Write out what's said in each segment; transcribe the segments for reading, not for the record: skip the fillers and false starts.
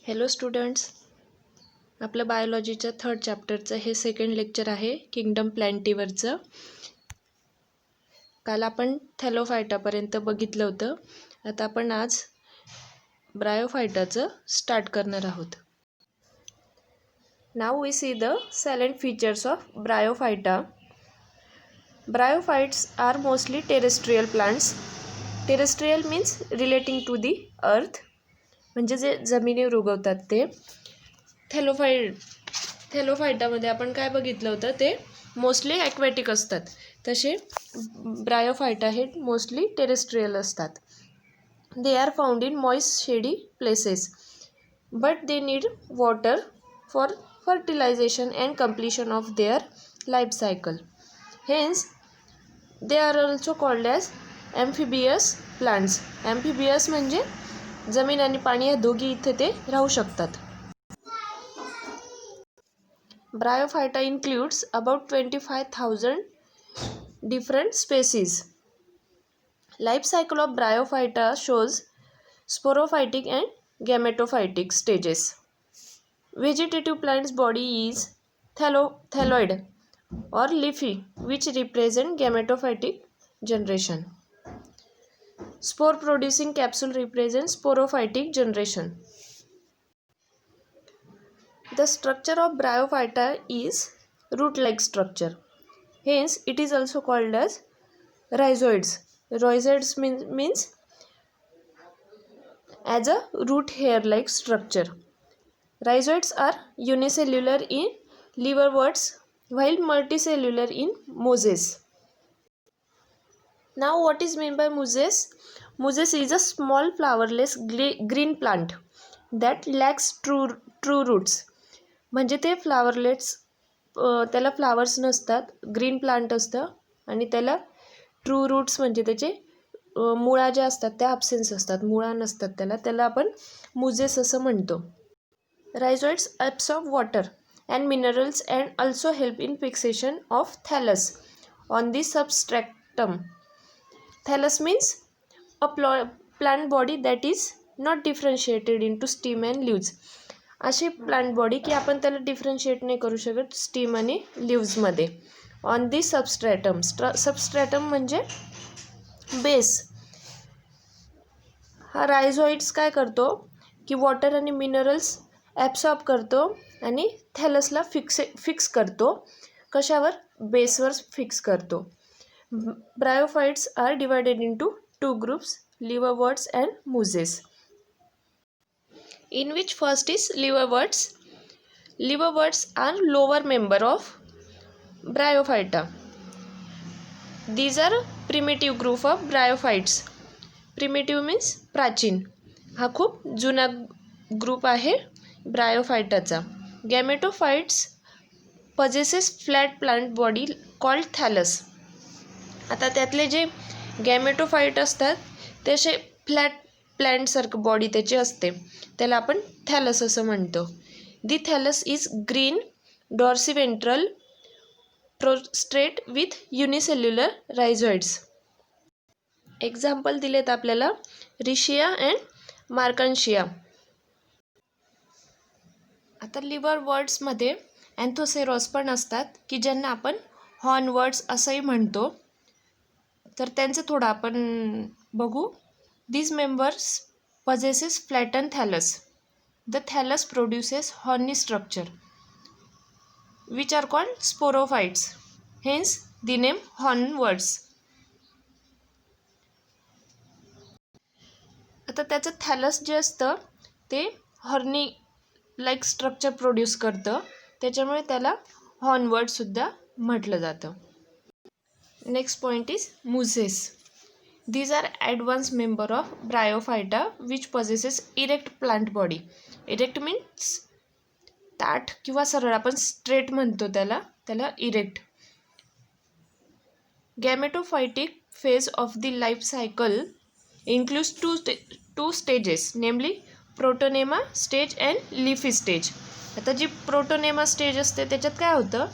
Hello students, आपलं बायोलॉजीच्या third चॅप्टरचं हे second lecture आहे किंगडम प्लॅन्टिवरचं. काल आपण थॅलोफायटापर्यंत बघितलं होतं. आता आपण आज ब्रायोफायटाचं स्टार्ट करणार आहोत. नाव we see the salient features of Bryophyta. Bryophytes are mostly terrestrial plants. Terrestrial means relating to the earth, म्हणजे जे जमिनीवर उगवतात ते. थॅलोफायटामध्ये आपण काय बघितलं होतं, ते मोस्टली ॲक्वॅटिक असतात. तसे ब्रायोफायटा हे मोस्टली टेरेस्ट्रियल असतात. They are found in moist shady places, but they need water for fertilization and completion of their life cycle. Hence they are also called as amphibious plants. Amphibious म्हणजे जमीन आणि पाणी या दोघी इथे ते राहू शकतात. Bryophyta includes about 25,000 different species. Life cycle of Bryophyta shows sporophytic and gametophytic stages. Vegetative plant's body is thalloid or leafy, which represent gametophytic generation. Spore producing capsule represents sporophytic generation. The structure of Bryophyta is root-like structure. Hence, it is also called as rhizoids. Rhizoids means as a root hair-like structure. Rhizoids are unicellular in liverworts, while multicellular in mosses. Now, what is meant by mosses? Mosses is a small flowerless green plant that lacks true roots. म्हणजे ते फ्लावरलेट्स, त्याला flowers नसतात, green plant असतं आणि त्याला true roots म्हणजे त्याचे मुळा ज्या असतात त्या ॲब्सेन्स असतात, मुळा नसतात त्याला आपण मुझेस असं म्हणतो. Rhizoids absorb water and minerals and also help in fixation of thallus on the substratum. Thallus means a plant body that is not differentiated into stem and leaves. अशी plant body की आपण त्याला differentiate नाही करू शकत steam आणि लीव्जमध्ये. On the सबस्ट्रॅटम. सबस्ट्रॅटम म्हणजे base. हा रायझोइड्स काय करतो की वॉटर आणि मिनरल्स ॲब्सॉर्ब करतो आणि थॅलसला फिक्स करतो. कशावर? बेसवर फिक्स करतो. Bryophytes are divided into 2 groups, liverworts and mosses. In which first is liverworts. Liverworts are lower member of Bryophyta. These are primitive group of bryophytes. Primitive means प्राचीन. हा खूप जुना ग्रुप आहे ब्रायोफायटाचा. गॅमेटोफाइट्स possesses flat plant body called thallus. आता त्यातले जे गॅमेटोफाइट असतात ते असे फ्लॅट प्लॅन्टसारखं बॉडी त्याची असते, त्याला आपण थॅलस असं म्हणतो. The thallus is green dorsiventral prostrate with unicellular rhizoids. Example दिलेत आपल्याला रिशिया अँड मार्कान्शिया. आता लिव्हरवर्ट्समध्ये अँथोसेरॉस पण असतात की ज्यांना आपण हॉर्नवर्ट्स असंही म्हणतो. तर त्यांचं थोडं आपण बघू. These members possesses flattened thallus. The thallus produces horny structure, which are called sporophytes. Hence, the name hornworts. आता त्याचं थॅलस जे असतं ते हॉर्नी लाईक स्ट्रक्चर प्रोड्यूस करतं, त्याच्यामुळे त्याला हॉर्नवर्टसुद्धा म्हटलं जातं. Next point is mosses. These are advanced member of Bryophyta which possesses erect plant body. Erect means ताठ किंवा सरळ, आपण स्ट्रेट म्हणतो त्याला erect. Gametophytic phase of the life cycle includes two stages, namely protonema stage and leafy stage. आता जी protonema stage असते त्याच्यात काय होतं,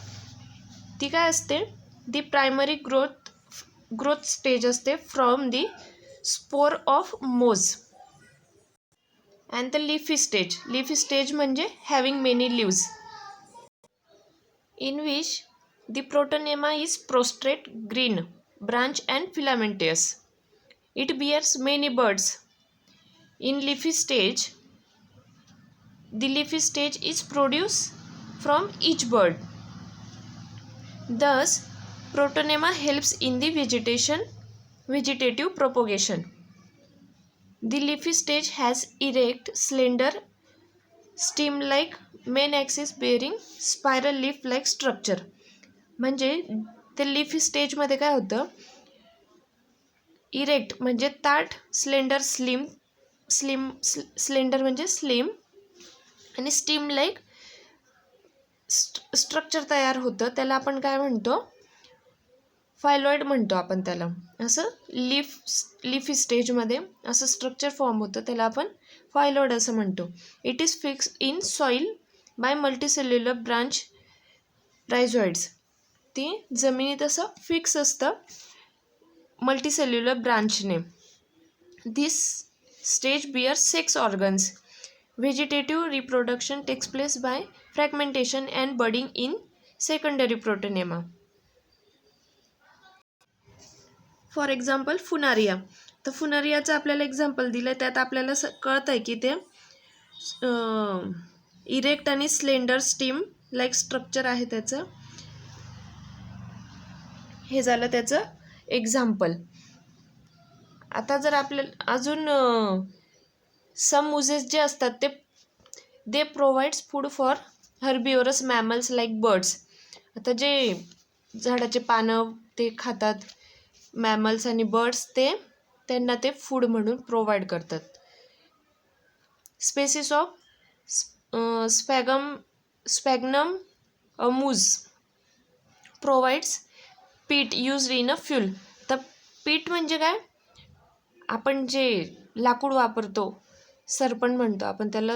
ती काय असते, दी प्रायमरी ग्रोथ स्टेज असते फ्रॉम दी स्पोर ऑफ मोज. and the leafy stage. Leafy stage म्हणजे having many leaves, in which the protonema is prostrate, green, branch and filamentous. It bears many buds. In leafy stage, the leafy stage is produced from each bud. Thus, protonema helps in the vegetative propagation. The leafy stage has erect, slender, stem-like main axis bearing spiral leaf-like structure. म्हणजे ते leafy stage मध्ये काय होतं, erect म्हणजे ताठ, slender म्हणजे slim आणि steam-like structure तयार होतं. त्याला आपण काय म्हणतो, फायलॉइड म्हणतो आपण त्याला. असं लिफी स्टेजमध्ये असं स्ट्रक्चर फॉर्म होतं, त्याला आपण फायलॉइड असं म्हणतो. It is fix in soil by multicellular branch rhizoids. ती जमिनीत असं फिक्स असतं मल्टीसेल्युलर ब्रांचने. This stage bears 6 organs. Vegetative reproduction takes place by fragmentation and budding in secondary protonema. For example Funaria. तर फुनारियाचं आपल्याला एक्झाम्पल दिलं आहे, त्यात आपल्याला कळतं आहे की ते इरेक्ट आणि स्लेंडर स्टीम लाईक स्ट्रक्चर आहे त्याचं. हे झालं त्याचं एक्झाम्पल. आता जर आपल्याला अजून सम मुझेस जे असतात ते they provides food for herbivorous mammals like birds. आता जे झाडाचे पानं ते खातात मॅमल्स आणि बर्ड्स, त्यांना ते फूड म्हणून प्रोव्हाइड करतात. स्पेसिस ऑफ स्पॅग्नम मूज प्रोव्हाइड्स पीट यूज्ड इन अ फ्यूल. तर पीट म्हणजे काय, आपण जे लाकूड वापरतो, सरपण म्हणतो आपण त्याला,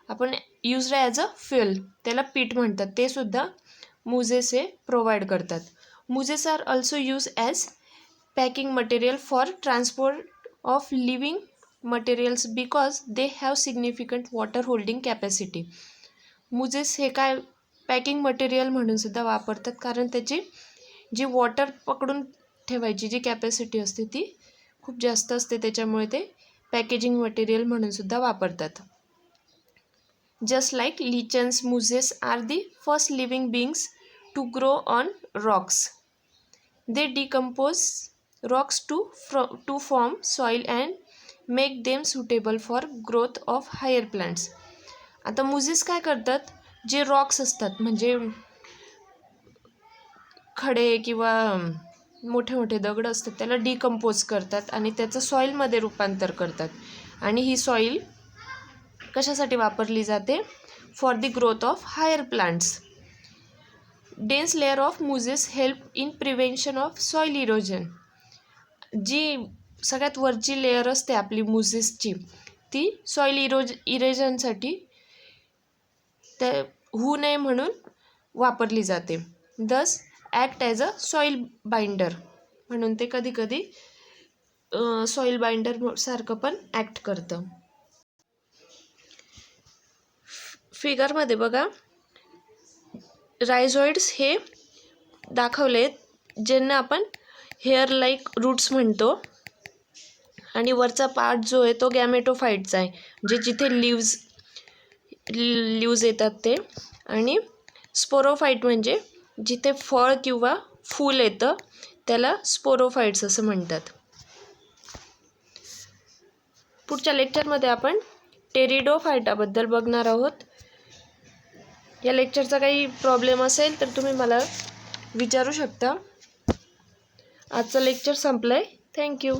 आपण यूज्ड ॲज अ फ्यूल, त्याला पीट म्हणतात. ते सुद्धा मुझेस हे प्रोव्हाइड करतात. Mosses are also use as packing material for transport of living materials because they have significant water holding capacity. मुझेस हे काय पॅकिंग मटेरियल म्हणून सुद्धा वापरतात, कारण त्याची जी वॉटर पकडून ठेवायची जी कॅपॅसिटी असते ती खूप जास्त असते, त्याच्यामुळे ते पॅकेजिंग मटेरियल म्हणून सुद्धा वापरतात. Just like lichens, mosses are the first living beings to grow on rocks. They decompose rocks to form soil and make them suitable for growth of higher plants. आता मुझेस काय करतात, जे रॉक्स असतात म्हणजे खडे किंवा मोठे मोठे दगड असतात त्याला डिकम्पोज करतात आणि त्याचं सॉईलमध्ये रूपांतर करतात. आणि ही सॉईल कशासाठी वापरली जाते, for the growth of higher plants. Dense layer of mosses help in prevention of soil erosion. जी सगळ्यात वरची लेअर असते आपली मुझेसची, ती सॉईल इरोजनसाठी ते होऊ नये म्हणून वापरली जाते. दस act as a soil binder म्हणून ते कधी कधी सॉईल बाइंडर सारखं पण ॲक्ट करतं. फिगरमध्ये बघा रायझॉइड्स हे दाखवले, ज्यांना आपण हेअर लाईक रूट्स म्हणतो. आणि वरचा पार्ट जो आहे तो गॅमेटोफाईटचा आहे, जे जिथे लिव्ज येतात ते. आणि स्पोरोफाईट म्हणजे जिथे फळ किंवा फूल येतं त्याला स्पोरोफाईट्स असं म्हणतात. पुढच्या लेक्चरमध्ये आपण टेरिडोफायटाबद्दल बघणार आहोत. या लेक्चरचा काही प्रॉब्लेम असेल तर तुम्ही मला विचारू शकता. आजचं लेक्चर संपलं आहे. थँक्यू.